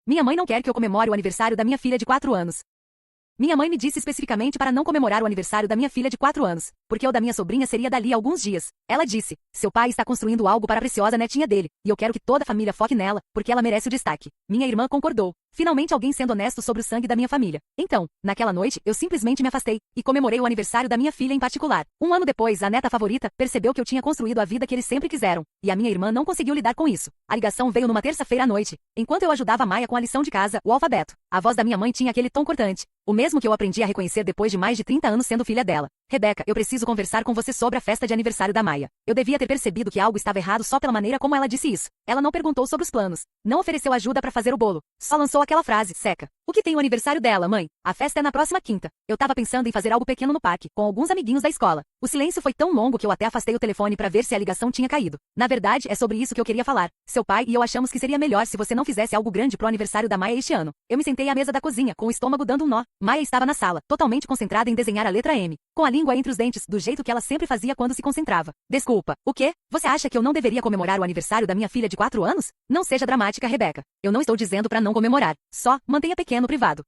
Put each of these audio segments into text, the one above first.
Minha mãe não quer que eu comemore o aniversário da minha filha de 4 anos. Minha mãe me disse especificamente para não comemorar o aniversário da minha filha de 4 anos, porque o da minha sobrinha seria dali a alguns dias. Ela disse, seu pai está construindo algo para a preciosa netinha dele, e eu quero que toda a família foque nela, porque ela merece o destaque. Minha irmã concordou. Finalmente alguém sendo honesto sobre o sangue da minha família. Então, naquela noite, eu simplesmente me afastei, e comemorei o aniversário da minha filha em particular. Um ano depois, a neta favorita percebeu que eu tinha construído a vida que eles sempre quiseram, e a minha irmã não conseguiu lidar com isso. A ligação veio numa terça-feira à noite, enquanto eu ajudava a Maia com a lição de casa, o alfabeto. A voz da minha mãe tinha aquele tom cortante, o mesmo que eu aprendi a reconhecer depois de mais de 30 anos sendo filha dela. Rebeca, eu preciso conversar com você sobre a festa de aniversário da Maia. Eu devia ter percebido que algo estava errado só pela maneira como ela disse isso. Ela não perguntou sobre os planos, não ofereceu ajuda para fazer o bolo, só lançou aquela frase, seca. O que tem o aniversário dela, mãe? A festa é na próxima quinta. Eu tava pensando em fazer algo pequeno no parque, com alguns amiguinhos da escola. O silêncio foi tão longo que eu até afastei o telefone para ver se a ligação tinha caído. Na verdade, é sobre isso que eu queria falar. Seu pai e eu achamos que seria melhor se você não fizesse algo grande pro aniversário da Maia este ano. Eu me sentei à mesa da cozinha, com o estômago dando um nó. Maia estava na sala, totalmente concentrada em desenhar a letra M, com a língua entre os dentes, do jeito que ela sempre fazia quando se concentrava. Desculpa, o quê? Você acha que eu não deveria comemorar o aniversário da minha filha de 4 anos? Não seja dramática, Rebeca. Eu não estou dizendo para não comemorar. Só, mantenha pequeno privado.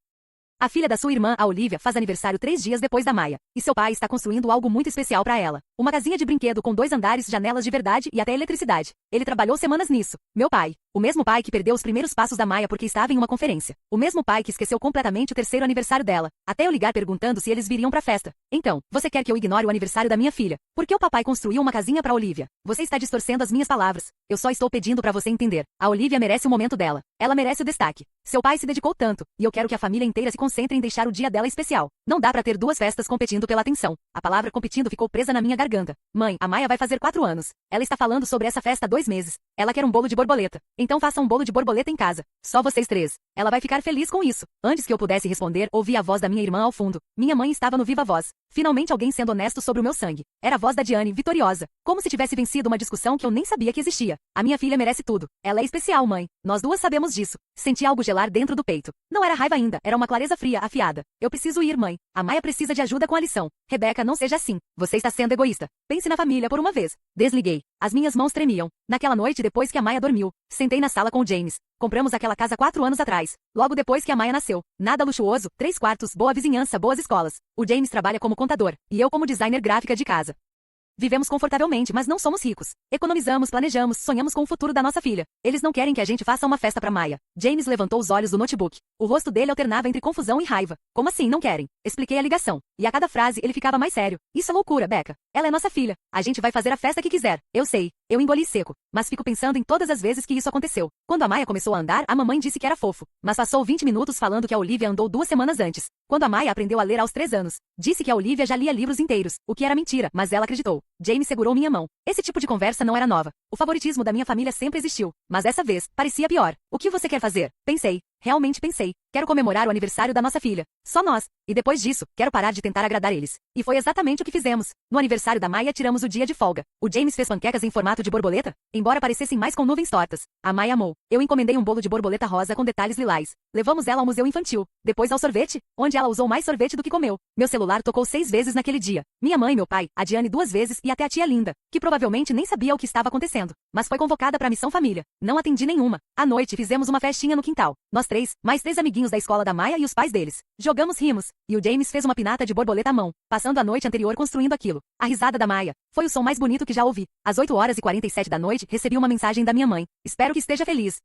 A filha da sua irmã, a Olivia, faz aniversário 3 dias depois da Maia, e seu pai está construindo algo muito especial para ela. Uma casinha de brinquedo com 2 andares, janelas de verdade e até eletricidade. Ele trabalhou semanas nisso. Meu pai. O mesmo pai que perdeu os primeiros passos da Maia porque estava em uma conferência. O mesmo pai que esqueceu completamente o 3º aniversário dela, até eu ligar perguntando se eles viriam pra festa. Então, você quer que eu ignore o aniversário da minha filha? Por que o papai construiu uma casinha pra Olivia? Você está distorcendo as minhas palavras. Eu só estou pedindo pra você entender. A Olivia merece o momento dela. Ela merece o destaque. Seu pai se dedicou tanto, e eu quero que a família inteira se concentre em deixar o dia dela especial. Não dá pra ter 2 festas competindo pela atenção. A palavra competindo ficou presa na minha garganta. Mãe, a Maia vai fazer 4 anos. Ela está falando sobre essa festa há 2 meses. Ela quer um bolo de borboleta. Então faça um bolo de borboleta em casa. Só vocês 3. Ela vai ficar feliz com isso. Antes que eu pudesse responder, ouvi a voz da minha irmã ao fundo. Minha mãe estava no viva voz. Finalmente alguém sendo honesto sobre o meu sangue. Era a voz da Diane, vitoriosa. Como se tivesse vencido uma discussão que eu nem sabia que existia. A minha filha merece tudo. Ela é especial, mãe. Nós 2 sabemos disso. Senti algo gelar dentro do peito. Não era raiva ainda, era uma clareza fria, afiada. Eu preciso ir, mãe. A Maia precisa de ajuda com a lição. Rebeca, não seja assim. Você está sendo egoísta. Pense na família por uma vez. Desliguei. As minhas mãos tremiam. Naquela noite depois que a Maia dormiu, sentei na sala com o James. Compramos aquela casa 4 anos atrás, logo depois que a Maia nasceu. Nada luxuoso, 3 quartos, boa vizinhança, boas escolas. O James trabalha como contador, e eu como designer gráfica de casa. Vivemos confortavelmente, mas não somos ricos. Economizamos, planejamos, sonhamos com o futuro da nossa filha. Eles não querem que a gente faça uma festa pra Maia. James levantou os olhos do notebook. O rosto dele alternava entre confusão e raiva. Como assim, não querem? Expliquei a ligação. E a cada frase ele ficava mais sério. Isso é loucura, Becca. Ela é nossa filha. A gente vai fazer a festa que quiser. Eu sei. Eu engoli seco. Mas fico pensando em todas as vezes que isso aconteceu. Quando a Maia começou a andar, a mamãe disse que era fofo. Mas passou 20 minutos falando que a Olivia andou 2 semanas antes. Quando a Maia aprendeu a ler aos 3 anos. Disse que a Olivia já lia livros inteiros. O que era mentira, mas ela acreditou. James segurou minha mão. Esse tipo de conversa não era nova. O favoritismo da minha família sempre existiu. Mas dessa vez, parecia pior. O que você quer fazer? Pensei. Realmente pensei. Quero comemorar o aniversário da nossa filha. Só nós. E depois disso, quero parar de tentar agradar eles. E foi exatamente o que fizemos. No aniversário da Maia tiramos o dia de folga. O James fez panquecas em formato de borboleta, embora parecessem mais com nuvens tortas. A Maia amou. Eu encomendei um bolo de borboleta rosa com detalhes lilás. Levamos ela ao museu infantil. Depois ao sorvete, onde ela usou mais sorvete do que comeu. Meu celular tocou 6 vezes naquele dia. Minha mãe e meu pai, a Diane 2 vezes e até a tia Linda, que provavelmente nem sabia o que estava acontecendo. Mas foi convocada para a missão família. Não atendi nenhuma. À noite fizemos uma festinha no quintal. Nós 3, mais 3 amiguinhos da escola da Maia e os pais deles. Jogamos rimos. E o James fez uma pinata de borboleta à mão, passando a noite anterior construindo aquilo. A risada da Maia foi o som mais bonito que já ouvi. Às 8h47 da noite, recebi uma mensagem da minha mãe. Espero que esteja feliz.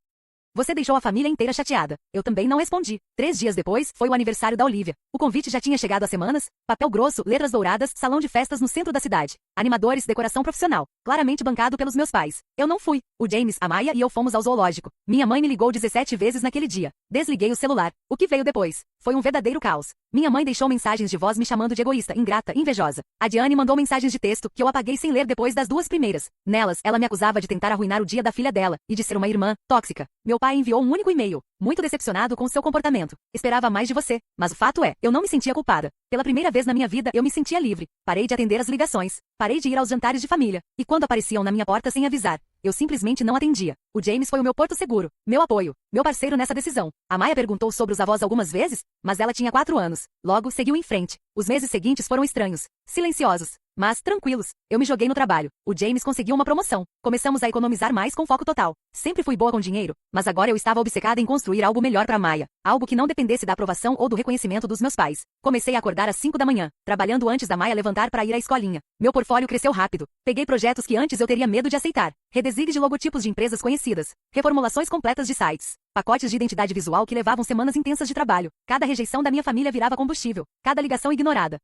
Você deixou a família inteira chateada. Eu também não respondi. 3 dias depois, foi o aniversário da Olivia. O convite já tinha chegado há semanas. Papel grosso, letras douradas, salão de festas no centro da cidade. Animadores, decoração profissional. Claramente bancado pelos meus pais. Eu não fui. O James, a Maia e eu fomos ao zoológico. Minha mãe me ligou 17 vezes naquele dia. Desliguei o celular. O que veio depois? Foi um verdadeiro caos. Minha mãe deixou mensagens de voz me chamando de egoísta, ingrata, invejosa. A Diane mandou mensagens de texto, que eu apaguei sem ler depois das 2 primeiras. Nelas, ela me acusava de tentar arruinar o dia da filha dela, e de ser uma irmã tóxica. Meu pai enviou um único e-mail, muito decepcionado com seu comportamento. Esperava mais de você, mas o fato é, eu não me sentia culpada. Pela primeira vez na minha vida, eu me sentia livre. Parei de atender as ligações. Parei de ir aos jantares de família. E quando apareciam na minha porta sem avisar, eu simplesmente não atendia. O James foi o meu porto seguro, meu apoio, meu parceiro nessa decisão. A Maia perguntou sobre os avós algumas vezes, mas ela tinha 4 anos. Logo, seguiu em frente. Os meses seguintes foram estranhos, silenciosos. Mas, tranquilos, eu me joguei no trabalho. O James conseguiu uma promoção. Começamos a economizar mais com foco total. Sempre fui boa com dinheiro, mas agora eu estava obcecada em construir algo melhor para Maya. Algo que não dependesse da aprovação ou do reconhecimento dos meus pais. Comecei a acordar às 5 da manhã, trabalhando antes da Maya levantar para ir à escolinha. Meu portfólio cresceu rápido. Peguei projetos que antes eu teria medo de aceitar. Redesigne de logotipos de empresas conhecidas. Reformulações completas de sites. Pacotes de identidade visual que levavam semanas intensas de trabalho. Cada rejeição da minha família virava combustível. Cada ligação ignorada.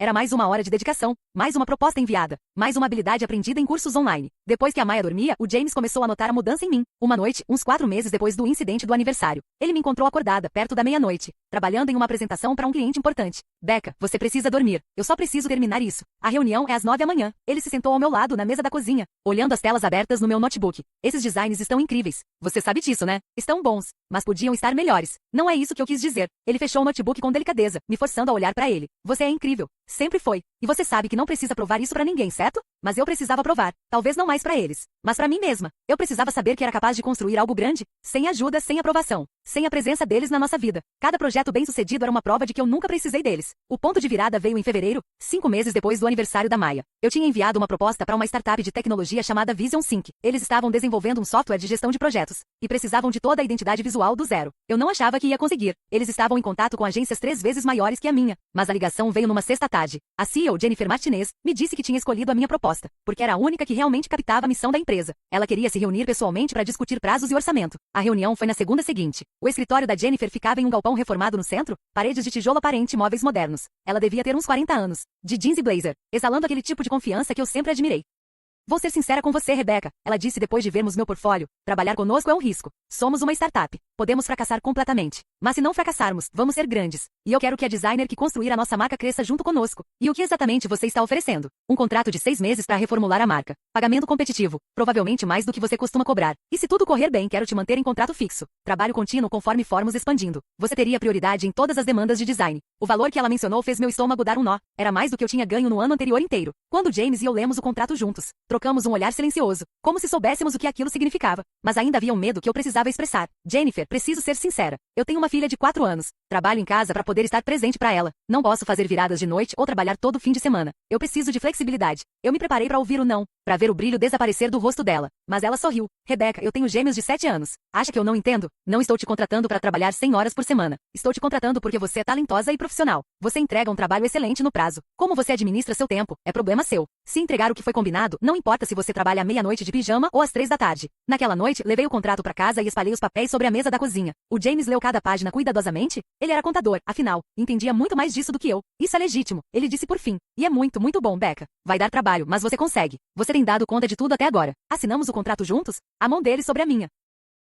Era mais uma hora de dedicação, mais uma proposta enviada, mais uma habilidade aprendida em cursos online. Depois que a Maya dormia, o James começou a notar a mudança em mim. Uma noite, uns 4 meses depois do incidente do aniversário, ele me encontrou acordada, perto da meia-noite, trabalhando em uma apresentação para um cliente importante. Becca, você precisa dormir. Eu só preciso terminar isso. A reunião é às 9 da manhã. Ele se sentou ao meu lado na mesa da cozinha, olhando as telas abertas no meu notebook. Esses designs estão incríveis. Você sabe disso, né? Estão bons, mas podiam estar melhores. Não é isso que eu quis dizer. Ele fechou o notebook com delicadeza, me forçando a olhar para ele. Você é incrível. Sempre foi. E você sabe que não precisa provar isso para ninguém, certo? Mas eu precisava provar. Talvez não mais para eles, mas para mim mesma. Eu precisava saber que era capaz de construir algo grande, sem ajuda, sem aprovação, sem a presença deles na nossa vida. Cada projeto bem-sucedido era uma prova de que eu nunca precisei deles. O ponto de virada veio em fevereiro, 5 meses depois do aniversário da Maya. Eu tinha enviado uma proposta para uma startup de tecnologia chamada Vision Sync. Eles estavam desenvolvendo um software de gestão de projetos e precisavam de toda a identidade visual do zero. Eu não achava que ia conseguir. Eles estavam em contato com agências 3 vezes maiores que a minha, mas a ligação veio numa sexta tarde. A CEO, Jennifer Martinez, me disse que tinha escolhido a minha proposta, porque era a única que realmente captava a missão da empresa. Ela queria se reunir pessoalmente para discutir prazos e orçamento. A reunião foi na segunda seguinte. O escritório da Jennifer ficava em um galpão reformado no centro, paredes de tijolo aparente e móveis modernos. Ela devia ter uns 40 anos, de jeans e blazer, exalando aquele tipo de confiança que eu sempre admirei. Vou ser sincera com você, Rebecca, ela disse depois de vermos meu portfólio. Trabalhar conosco é um risco. Somos uma startup. Podemos fracassar completamente. Mas se não fracassarmos, vamos ser grandes. E eu quero que a designer que construir a nossa marca cresça junto conosco. E o que exatamente você está oferecendo? Um contrato de 6 meses para reformular a marca. Pagamento competitivo. Provavelmente mais do que você costuma cobrar. E se tudo correr bem, quero te manter em contrato fixo. Trabalho contínuo conforme formos expandindo. Você teria prioridade em todas as demandas de design. O valor que ela mencionou fez meu estômago dar um nó. Era mais do que eu tinha ganho no ano anterior inteiro. Quando James e eu lemos o contrato juntos, trocamos um olhar silencioso, como se soubéssemos o que aquilo significava. Mas ainda havia um medo que eu precisava expressar. Jennifer, preciso ser sincera. Eu tenho uma filha de 4 anos. Trabalho em casa para poder estar presente para ela. Não posso fazer viradas de noite ou trabalhar todo fim de semana. Eu preciso de flexibilidade. Eu me preparei para ouvir o não, para ver o brilho desaparecer do rosto dela. Mas ela sorriu. Rebecca, eu tenho gêmeos de 7 anos. Acha que eu não entendo? Não estou te contratando para trabalhar 100 horas por semana. Estou te contratando porque você é talentosa e profissional. Você entrega um trabalho excelente no prazo. Como você administra seu tempo, é problema seu. Se entregar o que foi combinado, não importa se você trabalha à meia-noite de pijama ou às 3 da tarde. Naquela noite, levei o contrato para casa e espalhei os papéis sobre a mesa da cozinha. O James leu cada página cuidadosamente. Ele era contador, afinal, entendia muito mais disso do que eu. Isso é legítimo, ele disse por fim. E é muito, muito bom, Becca. Vai dar trabalho, mas você consegue. Você tem dado conta de tudo até agora. Assinamos o contrato juntos? A mão dele sobre a minha.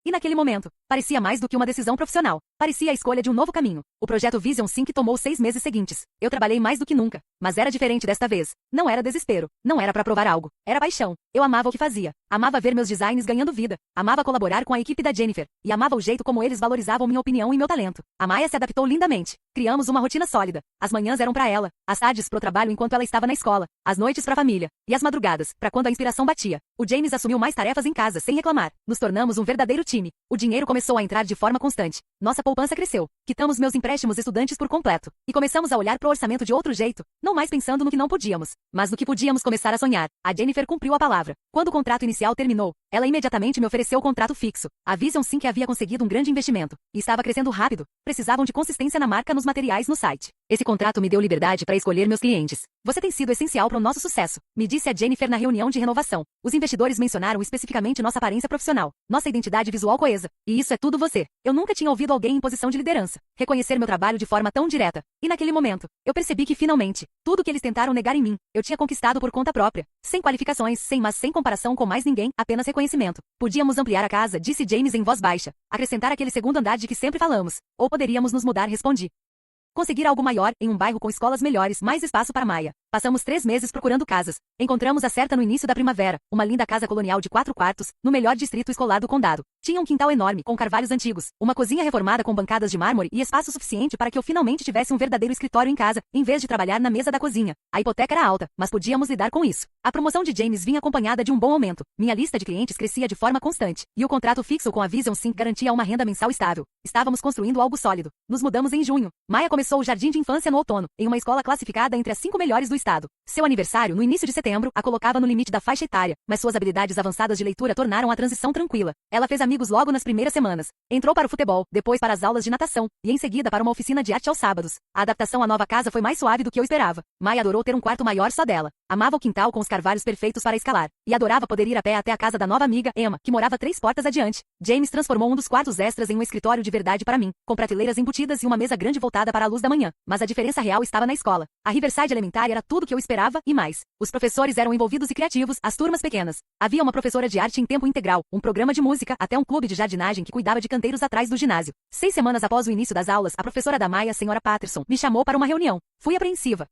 E naquele momento, parecia mais do que uma decisão profissional. Parecia a escolha de um novo caminho. O projeto Vision Sync tomou 6 meses seguintes. Eu trabalhei mais do que nunca, mas era diferente desta vez. Não era desespero, não era para provar algo. Era paixão. Eu amava o que fazia. Amava ver meus designs ganhando vida. Amava colaborar com a equipe da Jennifer. E amava o jeito como eles valorizavam minha opinião e meu talento. A Maya se adaptou lindamente. Criamos uma rotina sólida. As manhãs eram para ela, as tardes pro trabalho enquanto ela estava na escola, as noites pra família, e as madrugadas, para quando a inspiração batia. O James assumiu mais tarefas em casa, sem reclamar. Nos tornamos um verdadeiro time. O dinheiro começou a entrar de forma constante. Nossa poupança cresceu. Quitamos meus empréstimos estudantes por completo. E começamos a olhar pro orçamento de outro jeito, não mais pensando no que não podíamos, mas no que podíamos começar a sonhar. A Jennifer cumpriu a palavra. Quando o contrato inicial terminou, ela imediatamente me ofereceu o contrato fixo. A Vision Sync havia conseguido um grande investimento. E estava crescendo rápido. Precisavam de consistência na marca nos materiais no site. Esse contrato me deu liberdade para escolher meus clientes. Você tem sido essencial para o nosso sucesso, me disse a Jennifer na reunião de renovação. Os investidores mencionaram especificamente nossa aparência profissional, nossa identidade visual coesa. E isso é tudo você. Eu nunca tinha ouvido alguém em posição de liderança reconhecer meu trabalho de forma tão direta. E naquele momento, eu percebi que finalmente, tudo que eles tentaram negar em mim, eu tinha conquistado por conta própria. Sem qualificações, sem comparação com mais ninguém, apenas reconhecimento. Podíamos ampliar a casa, disse James em voz baixa. Acrescentar aquele segundo andar de que sempre falamos. Ou poderíamos nos mudar, respondi. Conseguir algo maior, em um bairro com escolas melhores, mais espaço para Maya. Passamos 3 meses procurando casas. Encontramos a certa no início da primavera, uma linda casa colonial de 4 quartos, no melhor distrito escolar do condado. Tinha um quintal enorme, com carvalhos antigos, uma cozinha reformada com bancadas de mármore e espaço suficiente para que eu finalmente tivesse um verdadeiro escritório em casa, em vez de trabalhar na mesa da cozinha. A hipoteca era alta, mas podíamos lidar com isso. A promoção de James vinha acompanhada de um bom aumento. Minha lista de clientes crescia de forma constante, e o contrato fixo com a Vision Sync garantia uma renda mensal estável. Estávamos construindo algo sólido. Nos mudamos em junho. Maya começou o jardim de infância no outono, em uma escola classificada entre as 5 melhores do estado. Seu aniversário, no início de setembro, a colocava no limite da faixa etária, mas suas habilidades avançadas de leitura tornaram a transição tranquila. Ela fez amigos logo nas primeiras semanas. Entrou para o futebol, depois para as aulas de natação, e em seguida para uma oficina de arte aos sábados. A adaptação à nova casa foi mais suave do que eu esperava. Maya adorou ter um quarto maior só dela. Amava o quintal com os carvalhos perfeitos para escalar. E adorava poder ir a pé até a casa da nova amiga, Emma, que morava 3 portas adiante. James transformou um dos quartos extras em um escritório de verdade para mim, com prateleiras embutidas e uma mesa grande voltada para a luz da manhã. Mas a diferença real estava na escola. A Riverside Elementar era tudo o que eu esperava e mais. Os professores eram envolvidos e criativos, as turmas pequenas. Havia uma professora de arte em tempo integral, um programa de música, até um clube de jardinagem que cuidava de canteiros atrás do ginásio. 6 semanas após o início das aulas, a professora da Maya, senhora Patterson, me chamou para uma reunião. Fui apreensiva,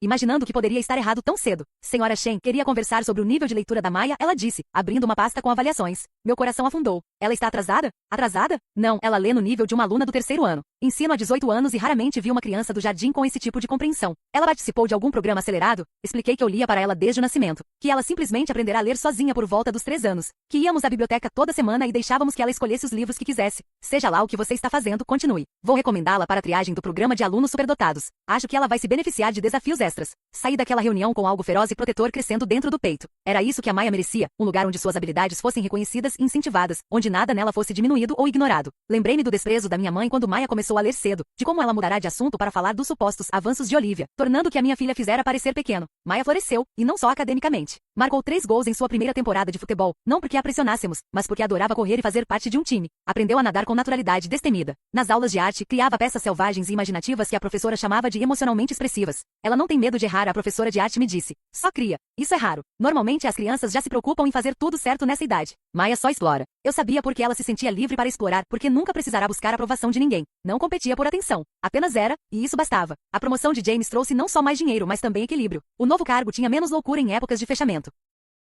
imaginando que poderia estar errado tão cedo. Senhora Shen queria conversar sobre o nível de leitura da Maya, ela disse, abrindo uma pasta com avaliações. Meu coração afundou. Ela está atrasada? Atrasada? Não, ela lê no nível de uma aluna do 3º ano. Ensino há 18 anos e raramente vi uma criança do jardim com esse tipo de compreensão. Ela participou de algum programa acelerado? Expliquei que eu lia para ela desde o nascimento. Que ela simplesmente aprenderá a ler sozinha por volta dos 3 anos. Que íamos à biblioteca toda semana e deixávamos que ela escolhesse os livros que quisesse. Seja lá o que você está fazendo, continue. Vou recomendá-la para a triagem do programa de alunos superdotados. Acho que ela vai se beneficiar de desafios extras. Saí daquela reunião com algo feroz e protetor crescendo dentro do peito. Era isso que a Maya merecia, um lugar onde suas habilidades fossem reconhecidas e incentivadas, onde nada nela fosse diminuído ou ignorado. Lembrei-me do desprezo da minha mãe quando Maya começou a ler cedo, de como ela mudará de assunto para falar dos supostos avanços de Olivia, tornando o que a minha filha fizera parecer pequeno. Maya floresceu, e não só academicamente. Marcou 3 gols em sua primeira temporada de futebol, não porque a pressionássemos, mas porque adorava correr e fazer parte de um time. Aprendeu a nadar com naturalidade destemida. Nas aulas de arte, criava peças selvagens e imaginativas que a professora chamava de emocionalmente expressivas. Ela não tem medo de errar, a professora de arte me disse. Só cria. Isso é raro. Normalmente as crianças já se preocupam em fazer tudo certo nessa idade. Maya só explora. Eu sabia porque ela se sentia livre para explorar, porque nunca precisará buscar a aprovação de ninguém. Não competia por atenção. Apenas era, e isso bastava. A promoção de James trouxe não só mais dinheiro, mas também equilíbrio. O novo cargo tinha menos loucura em épocas de fechamento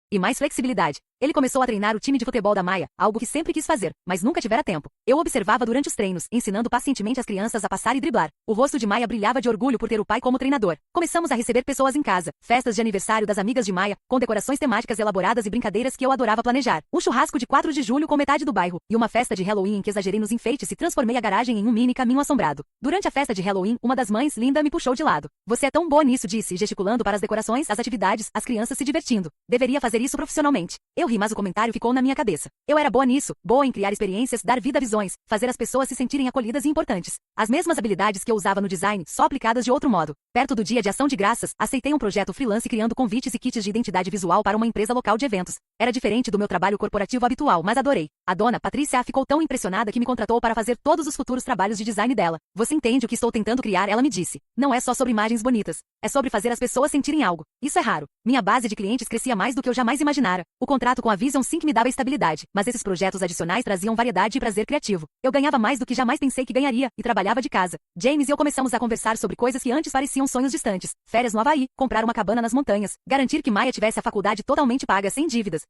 e mais flexibilidade. Ele começou a treinar o time de futebol da Maya, algo que sempre quis fazer, mas nunca tivera tempo. Eu observava durante os treinos, ensinando pacientemente as crianças a passar e driblar. O rosto de Maya brilhava de orgulho por ter o pai como treinador. Começamos a receber pessoas em casa, festas de aniversário das amigas de Maya, com decorações temáticas elaboradas e brincadeiras que eu adorava planejar. Um churrasco de 4 de julho com metade do bairro, e uma festa de Halloween em que exagerei nos enfeites e transformei a garagem em um mini caminho assombrado. Durante a festa de Halloween, uma das mães, Linda, me puxou de lado. Você é tão boa nisso, disse, gesticulando para as decorações, as atividades, as crianças se divertindo. Deveria fazer isso profissionalmente. Eu ri, mas o comentário ficou na minha cabeça. Eu era boa nisso, boa em criar experiências, dar vida a visões, fazer as pessoas se sentirem acolhidas e importantes. As mesmas habilidades que eu usava no design, só aplicadas de outro modo. Perto do dia de ação de graças, aceitei um projeto freelance criando convites e kits de identidade visual para uma empresa local de eventos. Era diferente do meu trabalho corporativo habitual, mas adorei. A dona, Patrícia, ficou tão impressionada que me contratou para fazer todos os futuros trabalhos de design dela. Você entende o que estou tentando criar? Ela me disse. Não é só sobre imagens bonitas. É sobre fazer as pessoas sentirem algo. Isso é raro. Minha base de clientes crescia mais do que eu jamais imaginara. O contrato com a Vision Sync me dava estabilidade, mas esses projetos adicionais traziam variedade e prazer criativo. Eu ganhava mais do que jamais pensei que ganharia, e trabalhava de casa. James e eu começamos a conversar sobre coisas que antes pareciam sonhos distantes. Férias no Havaí, comprar uma cabana nas montanhas, garantir que Maya tivesse a faculdade totalmente paga sem dívidas.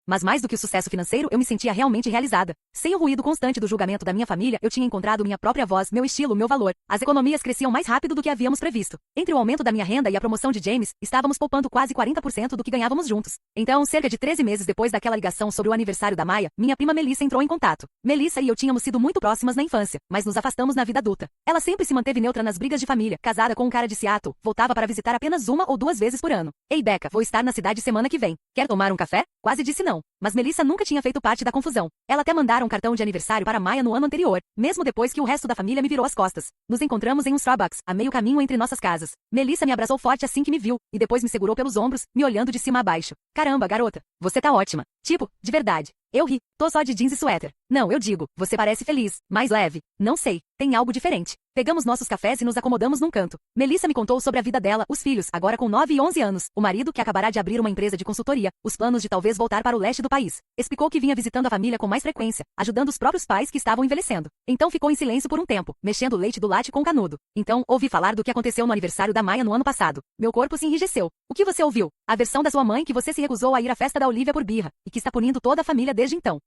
Mas mais do que o sucesso financeiro, eu me sentia realmente realizada. Sem o ruído constante do julgamento da minha família, eu tinha encontrado minha própria voz, meu estilo, meu valor. As economias cresciam mais rápido do que havíamos previsto. Entre o aumento da minha renda e a promoção de James, estávamos poupando quase 40% do que ganhávamos juntos. Então, cerca de 13 meses depois daquela ligação sobre o aniversário da Maya, minha prima Melissa entrou em contato. Melissa e eu tínhamos sido muito próximas na infância, mas nos afastamos na vida adulta. Ela sempre se manteve neutra nas brigas de família, casada com um cara de Seattle, voltava para visitar apenas 1 ou 2 vezes por ano. Ei, Becca, vou estar na cidade semana que vem. Quer tomar um café? Quase disse não. Mas Melissa nunca tinha feito parte da confusão. Ela até mandara um cartão de aniversário para Maya no ano anterior, mesmo depois que o resto da família me virou as costas. Nos encontramos em um Starbucks, a meio caminho entre nossas casas. Melissa me abraçou forte assim que me viu, e depois me segurou pelos ombros, me olhando de cima a baixo. Caramba, garota, você tá ótima. Tipo, de verdade. Eu ri. Tô só de jeans e suéter. Não, eu digo, você parece feliz, mais leve. Não sei, tem algo diferente. Pegamos nossos cafés e nos acomodamos num canto. Melissa me contou sobre a vida dela, os filhos, agora com 9 e 11 anos, o marido que acabará de abrir uma empresa de consultoria, os planos de talvez voltar para o leste do país. Explicou que vinha visitando a família com mais frequência, ajudando os próprios pais que estavam envelhecendo. Então ficou em silêncio por um tempo, mexendo o leite do latte com canudo. Então, ouvi falar do que aconteceu no aniversário da Maya no ano passado. Meu corpo se enrijeceu. O que você ouviu? A versão da sua mãe que você se recusou a ir à festa da Olivia por birra, e que está punindo toda a família desde então.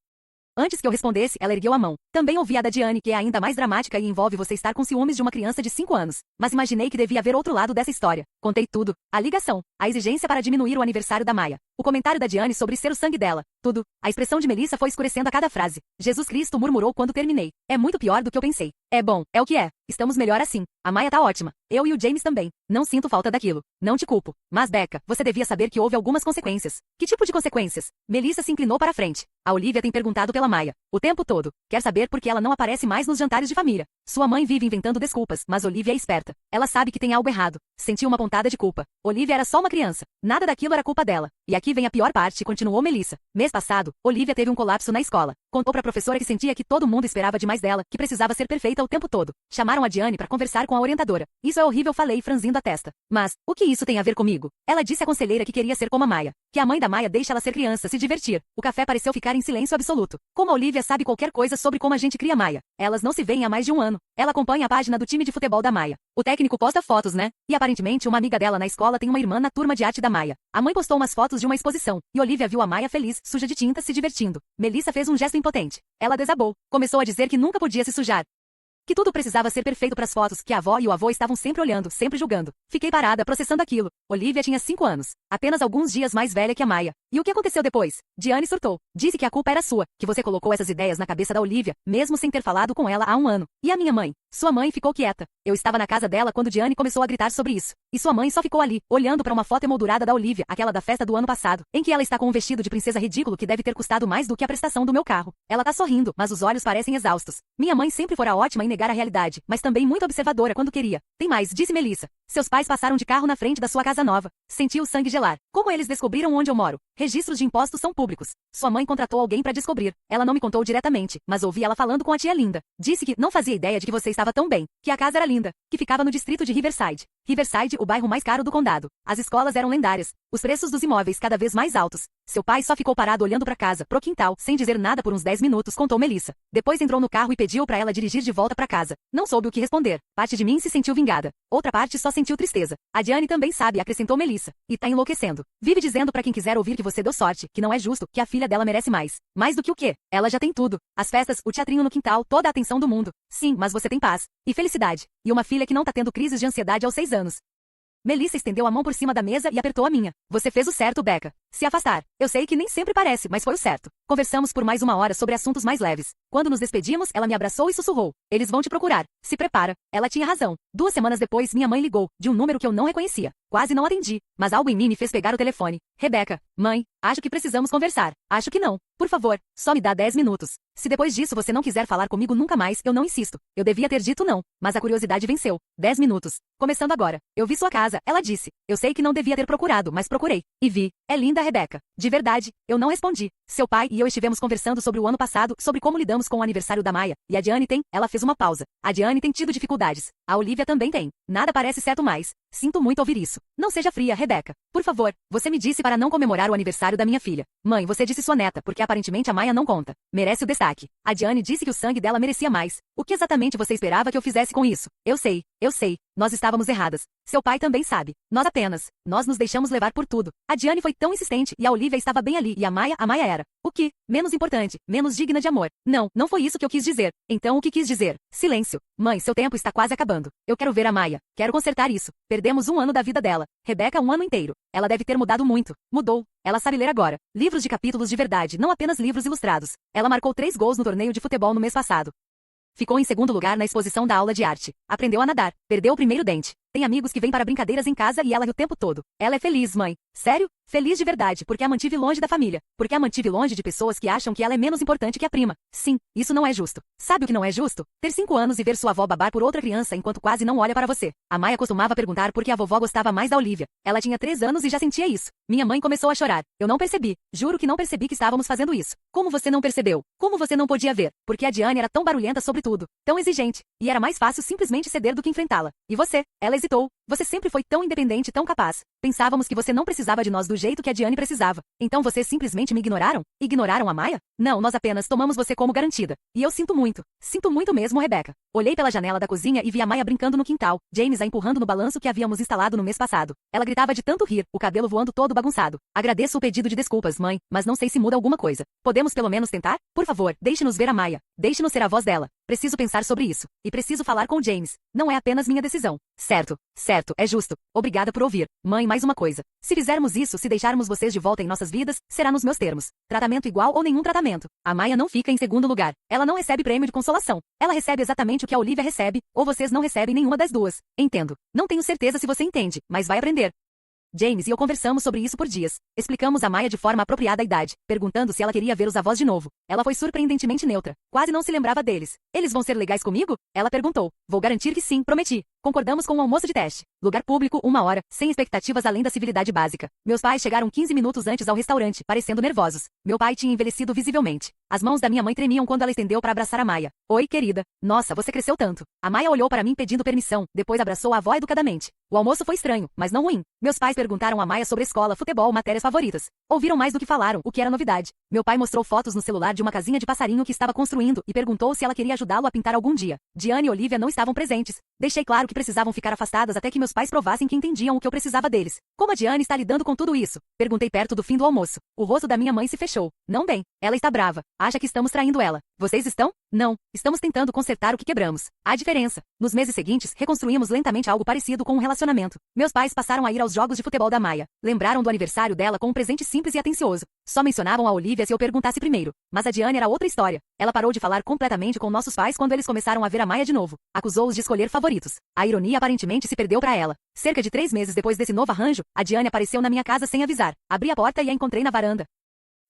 Antes que eu respondesse, ela ergueu a mão. Também ouvi a da Diane, que é ainda mais dramática e envolve você estar com ciúmes de uma criança de 5 anos. Mas imaginei que devia haver outro lado dessa história. Contei tudo. A ligação. A exigência para diminuir o aniversário da Maya. O comentário da Diane sobre ser o sangue dela. Tudo. A expressão de Melissa foi escurecendo a cada frase. Jesus Cristo murmurou quando terminei. É muito pior do que eu pensei. É bom, é o que é. Estamos melhor assim. A Maya tá ótima. Eu e o James também. Não sinto falta daquilo. Não te culpo. Mas, Becca, você devia saber que houve algumas consequências. Que tipo de consequências? Melissa se inclinou para a frente. A Olivia tem perguntado pela Maya. O tempo todo. Quer saber por que ela não aparece mais nos jantares de família. Sua mãe vive inventando desculpas, mas Olivia é esperta. Ela sabe que tem algo errado. Sentiu uma pontada de culpa. Olivia era só uma criança. Nada daquilo era culpa dela. E aqui vem a pior parte, continuou Melissa. Mês passado, Olivia teve um colapso na escola. Contou pra professora que sentia que todo mundo esperava demais dela, que precisava ser perfeita o tempo todo. Chamaram a Diane para conversar com a orientadora. Isso é horrível, falei, franzindo a testa. Mas, o que isso tem a ver comigo? Ela disse à conselheira que queria ser como a Maya. Que a mãe da Maya deixa ela ser criança, se divertir. O café pareceu ficar em silêncio absoluto. Como a Olivia sabe qualquer coisa sobre como a gente cria Maya. Elas não se veem há mais de um ano. Ela acompanha a página do time de futebol da Maya. O técnico posta fotos, né? E aparentemente uma amiga dela na escola tem uma irmã na turma de arte da Maya. A mãe postou umas fotos de uma exposição. E Olivia viu a Maya feliz, suja de tinta, se divertindo. Melissa fez um gesto impotente. Ela desabou. Começou a dizer que nunca podia se sujar. Que tudo precisava ser perfeito para as fotos, que a avó e o avô estavam sempre olhando, sempre julgando. Fiquei parada, processando aquilo. Olivia tinha 5 anos, apenas alguns dias mais velha que a Maya. E o que aconteceu depois? Diane surtou. Disse que a culpa era sua, que você colocou essas ideias na cabeça da Olivia, mesmo sem ter falado com ela há um ano. E a minha mãe? Sua mãe ficou quieta. Eu estava na casa dela quando Diane começou a gritar sobre isso. E sua mãe só ficou ali, olhando para uma foto emoldurada da Olivia, aquela da festa do ano passado, em que ela está com um vestido de princesa ridículo que deve ter custado mais do que a prestação do meu carro. Ela tá sorrindo, mas os olhos parecem exaustos. Minha mãe sempre fora ótima em negar a realidade, mas também muito observadora quando queria. Tem mais, disse Melissa. Seus pais passaram de carro na frente da sua casa nova. Senti o sangue gelar. Como eles descobriram onde eu moro? Registros de impostos são públicos. Sua mãe contratou alguém para descobrir. Ela não me contou diretamente, mas ouvi ela falando com a tia Linda. Disse que não fazia ideia de que você estava tão bem, que a casa era linda, que ficava no distrito de Riverside. Riverside, o bairro mais caro do condado. As escolas eram lendárias. Os preços dos imóveis cada vez mais altos. Seu pai só ficou parado olhando para casa, pro quintal, sem dizer nada por uns 10 minutos, contou Melissa. Depois entrou no carro e pediu para ela dirigir de volta para casa. Não soube o que responder. Parte de mim se sentiu vingada. Outra parte só sentiu tristeza. A Diane também sabe, acrescentou Melissa. E tá enlouquecendo. Vive dizendo para quem quiser ouvir que você deu sorte, que não é justo, que a filha dela merece mais. Mais do que o quê? Ela já tem tudo. As festas, o teatrinho no quintal, toda a atenção do mundo. Sim, mas você tem paz. E felicidade. E uma filha que não tá tendo crises de ansiedade aos 6 anos. Melissa estendeu a mão por cima da mesa e apertou a minha. Você fez o certo, Becca. Se afastar. Eu sei que nem sempre parece, mas foi o certo. Conversamos por mais 1 hora sobre assuntos mais leves. Quando nos despedimos, ela me abraçou e sussurrou. Eles vão te procurar. Se prepara. Ela tinha razão. 2 semanas depois, minha mãe ligou, de um número que eu não reconhecia. Quase não atendi, mas algo em mim me fez pegar o telefone. Rebeca, mãe, acho que precisamos conversar. Acho que não. Por favor, só me dá 10 minutos. Se depois disso você não quiser falar comigo nunca mais, eu não insisto. Eu devia ter dito não, mas a curiosidade venceu. 10 minutos. Começando agora. Eu vi sua casa, ela disse. Eu sei que não devia ter procurado, mas procurei. E vi. É linda, Rebeca. De verdade. Eu não respondi. Seu pai e eu estivemos conversando sobre o ano passado, sobre como lidamos com o aniversário da Maya. E a Diane tem. Ela fez uma pausa. A Diane tem tido dificuldades. A Olivia também tem. Nada parece certo mais. Sinto muito ouvir isso. Não seja fria, Rebeca. Por favor, você me disse para não comemorar o aniversário da minha filha. Mãe, você disse sua neta, porque aparentemente a Maya não conta. Merece o destaque. A Diane disse que o sangue dela merecia mais. O que exatamente você esperava que eu fizesse com isso? Eu sei. Nós estávamos erradas. Seu pai também sabe. Nós nos deixamos levar por tudo. A Diane foi tão insistente e a Olivia estava bem ali e a Maya era. O que? Menos importante, menos digna de amor. Não foi isso que eu quis dizer. Então o que quis dizer? Silêncio. Mãe, seu tempo está quase acabando. Eu quero ver a Maya. Quero consertar isso. Perdemos 1 ano da vida dela. Rebeca 1 ano inteiro. Ela deve ter mudado muito. Mudou. Ela sabe ler agora. Livros de capítulos de verdade, não apenas livros ilustrados. Ela marcou 3 gols no torneio de futebol no mês passado. Ficou em 2º lugar na exposição da aula de arte. Aprendeu a nadar. Perdeu o primeiro dente. Tem amigos que vêm para brincadeiras em casa e ela ri o tempo todo. Ela é feliz, mãe. Sério? Feliz de verdade, porque a mantive longe da família. Porque a mantive longe de pessoas que acham que ela é menos importante que a prima. Sim, isso não é justo. Sabe o que não é justo? Ter 5 anos e ver sua avó babar por outra criança enquanto quase não olha para você. A Maya costumava perguntar por que a vovó gostava mais da Olivia. Ela tinha 3 anos e já sentia isso. Minha mãe começou a chorar. Eu não percebi. Juro que não percebi que estávamos fazendo isso. Como você não percebeu? Como você não podia ver? Porque a Diane era tão barulhenta sobre tudo. Tão exigente. E era mais fácil simplesmente ceder do que enfrentá-la. E você? Ela hesitou. Você sempre foi tão independente, tão capaz. Pensávamos que você não precisava de nós do jeito que a Diane precisava. Então vocês simplesmente me ignoraram? Ignoraram a Maya? Não, nós apenas tomamos você como garantida. E eu sinto muito. Sinto muito mesmo, Rebeca. Olhei pela janela da cozinha e vi a Maya brincando no quintal, James a empurrando no balanço que havíamos instalado no mês passado. Ela gritava de tanto rir, o cabelo voando todo bagunçado. Agradeço o pedido de desculpas, mãe, mas não sei se muda alguma coisa. Podemos pelo menos tentar? Por favor, deixe-nos ver a Maya. Deixe-nos ser a voz dela. Preciso pensar sobre isso. E preciso falar com o James. Não é apenas minha decisão. Certo. Certo, é justo. Obrigada por ouvir. Mãe, mais uma coisa. Se fizermos isso, se deixarmos vocês de volta em nossas vidas, será nos meus termos. Tratamento igual ou nenhum tratamento. A Maya não fica em segundo lugar. Ela não recebe prêmio de consolação. Ela recebe exatamente o que a Olivia recebe, ou vocês não recebem nenhuma das duas. Entendo. Não tenho certeza se você entende, mas vai aprender. James e eu conversamos sobre isso por dias. Explicamos a Maya de forma apropriada a idade, perguntando se ela queria ver os avós de novo. Ela foi surpreendentemente neutra. Quase não se lembrava deles. Eles vão ser legais comigo? Ela perguntou. Vou garantir que sim, prometi. Concordamos com o almoço de teste. Lugar público, 1 hora, sem expectativas além da civilidade básica. Meus pais chegaram 15 minutos antes ao restaurante, parecendo nervosos. Meu pai tinha envelhecido visivelmente. As mãos da minha mãe tremiam quando ela estendeu para abraçar a Maya. Oi, querida. Nossa, você cresceu tanto. A Maya olhou para mim pedindo permissão, depois abraçou a avó educadamente. O almoço foi estranho, mas não ruim. Meus pais perguntaram a Maya sobre escola, futebol, matérias favoritas. Ouviram mais do que falaram, o que era novidade. Meu pai mostrou fotos no celular de uma casinha de passarinho que estava construindo e perguntou se ela queria ajudá-lo a pintar algum dia. Diane e Olivia não estavam presentes. Deixei claro que precisavam ficar afastadas até que meus pais provassem que entendiam o que eu precisava deles. Como a Diane está lidando com tudo isso? Perguntei perto do fim do almoço. O rosto da minha mãe se fechou. Não bem. Ela está brava. Acha que estamos traindo ela. Vocês estão? Não. Estamos tentando consertar o que quebramos. Há diferença. Nos meses seguintes, reconstruímos lentamente algo parecido com um relacionamento. Meus pais passaram a ir aos jogos de futebol da Maya. Lembraram do aniversário dela com um presente simples e atencioso. Só mencionavam a Olivia se eu perguntasse primeiro. Mas a Diane era outra história. Ela parou de falar completamente com nossos pais quando eles começaram a ver a Maya de novo. Acusou-os de escolher favoritos. A ironia aparentemente se perdeu para ela. Cerca de 3 meses depois desse novo arranjo, a Diane apareceu na minha casa sem avisar. Abri a porta e a encontrei na varanda,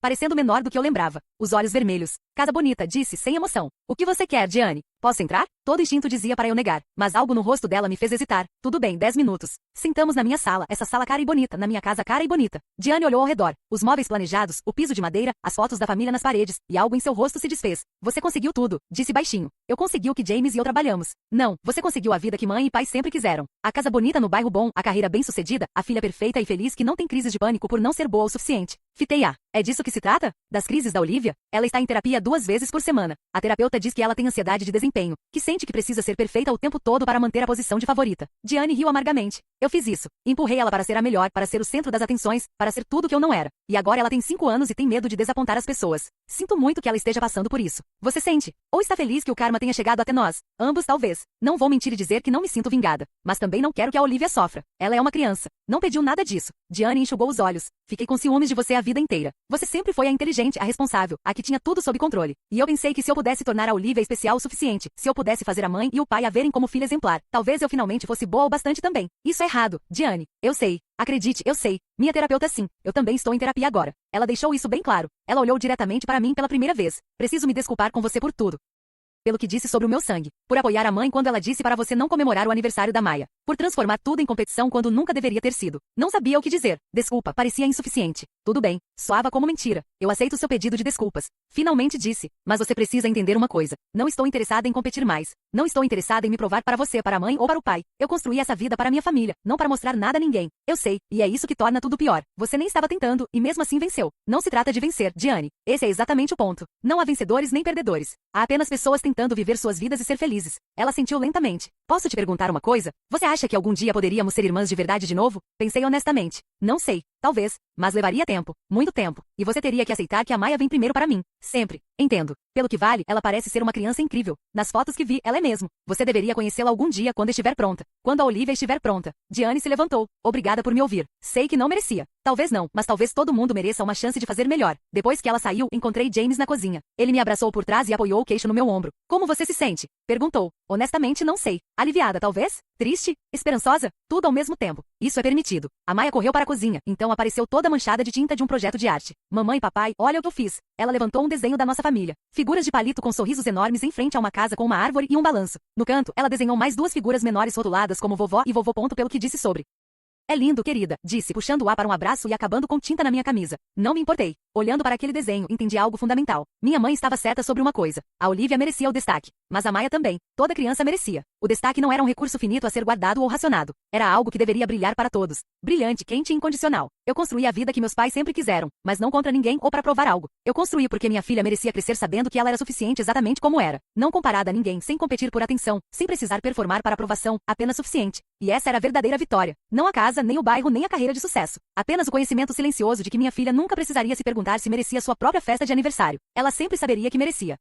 parecendo menor do que eu lembrava. Os olhos vermelhos. Casa bonita, disse sem emoção. O que você quer, Diane? Posso entrar? Todo instinto dizia para eu negar, mas algo no rosto dela me fez hesitar. Tudo bem, 10 minutos. Sentamos na minha sala, essa sala cara e bonita, na minha casa cara e bonita. Diane olhou ao redor. Os móveis planejados, o piso de madeira, as fotos da família nas paredes, e algo em seu rosto se desfez. Você conseguiu tudo, disse baixinho. Eu consegui o que James e eu trabalhamos. Não, você conseguiu a vida que mãe e pai sempre quiseram. A casa bonita no bairro bom, a carreira bem-sucedida, a filha perfeita e feliz que não tem crises de pânico por não ser boa o suficiente. Fitei a. É disso que se trata? Das crises da Olivia? Ela está em terapia 2 vezes por semana. A terapeuta diz que ela tem ansiedade de desempenho, que sente que precisa ser perfeita o tempo todo para manter a posição de favorita. Diane riu amargamente. Eu fiz isso. Empurrei ela para ser a melhor, para ser o centro das atenções, para ser tudo que eu não era. E agora ela tem 5 anos e tem medo de desapontar as pessoas. Sinto muito que ela esteja passando por isso. Você sente? Ou está feliz que o karma tenha chegado até nós? Ambos talvez. Não vou mentir e dizer que não me sinto vingada. Mas também não quero que a Olivia sofra. Ela é uma criança. Não pediu nada disso. Diane enxugou os olhos. Fiquei com ciúmes de você a vida inteira. Você sempre foi a inteligente, a responsável, a que tinha tudo sob controle. E eu pensei que se eu pudesse tornar a Olivia especial o suficiente, se eu pudesse fazer a mãe e o pai a verem como filha exemplar, talvez eu finalmente fosse boa o bastante também. Isso é errado, Diane. Eu sei. Acredite, eu sei. Minha terapeuta sim. Eu também estou em terapia agora. Ela deixou isso bem claro. Ela olhou diretamente para mim pela primeira vez. Preciso me desculpar com você por tudo. Pelo que disse sobre o meu sangue. Por apoiar a mãe quando ela disse para você não comemorar o aniversário da Maya. Por transformar tudo em competição quando nunca deveria ter sido. Não sabia o que dizer. Desculpa, parecia insuficiente. Tudo bem. Soava como mentira. Eu aceito seu pedido de desculpas. Finalmente disse. Mas você precisa entender uma coisa. Não estou interessada em competir mais. Não estou interessada em me provar para você, para a mãe ou para o pai. Eu construí essa vida para minha família, não para mostrar nada a ninguém. Eu sei, e é isso que torna tudo pior. Você nem estava tentando, e mesmo assim venceu. Não se trata de vencer, Diane. Esse é exatamente o ponto. Não há vencedores nem perdedores. Há apenas pessoas tentando viver suas vidas e ser felizes. Ela sentiu lentamente. Posso te perguntar uma coisa? Você acha que algum dia poderíamos ser irmãs de verdade de novo? Pensei honestamente. Não sei. Talvez. Mas levaria tempo. Muito tempo. E você teria que aceitar que a Maya vem primeiro para mim. Sempre. Entendo. Pelo que vale, ela parece ser uma criança incrível. Nas fotos que vi, ela é mesmo. Você deveria conhecê-la algum dia quando estiver pronta. Quando a Olivia estiver pronta. Diane se levantou. Obrigada por me ouvir. Sei que não merecia. Talvez não, mas talvez todo mundo mereça uma chance de fazer melhor. Depois que ela saiu, encontrei James na cozinha. Ele me abraçou por trás e apoiou o queixo no meu ombro. Como você se sente? Perguntou. Honestamente, não sei. Aliviada, talvez? Triste? Esperançosa? Tudo ao mesmo tempo. Isso é permitido. A Maya correu para a cozinha, então apareceu toda manchada de tinta de um projeto de arte. Mamãe, papai, olha o que eu fiz. Ela levantou um desenho da nossa família. Figuras de palito com sorrisos enormes em frente a uma casa com uma árvore e um balanço. No canto, ela desenhou mais 2 figuras menores rotuladas como vovó e vovô. Pelo que disse sobre. É lindo, querida, disse, puxando-a para um abraço e acabando com tinta na minha camisa. Não me importei. Olhando para aquele desenho, entendi algo fundamental. Minha mãe estava certa sobre uma coisa. A Olivia merecia o destaque. Mas a Maya também. Toda criança merecia. O destaque não era um recurso finito a ser guardado ou racionado. Era algo que deveria brilhar para todos. Brilhante, quente e incondicional. Eu construí a vida que meus pais sempre quiseram, mas não contra ninguém ou para provar algo. Eu construí porque minha filha merecia crescer sabendo que ela era suficiente exatamente como era. Não comparada a ninguém, sem competir por atenção, sem precisar performar para aprovação, apenas suficiente. E essa era a verdadeira vitória. Não a casa, nem o bairro, nem a carreira de sucesso. Apenas o conhecimento silencioso de que minha filha nunca precisaria se perguntar se merecia sua própria festa de aniversário. Ela sempre saberia que merecia.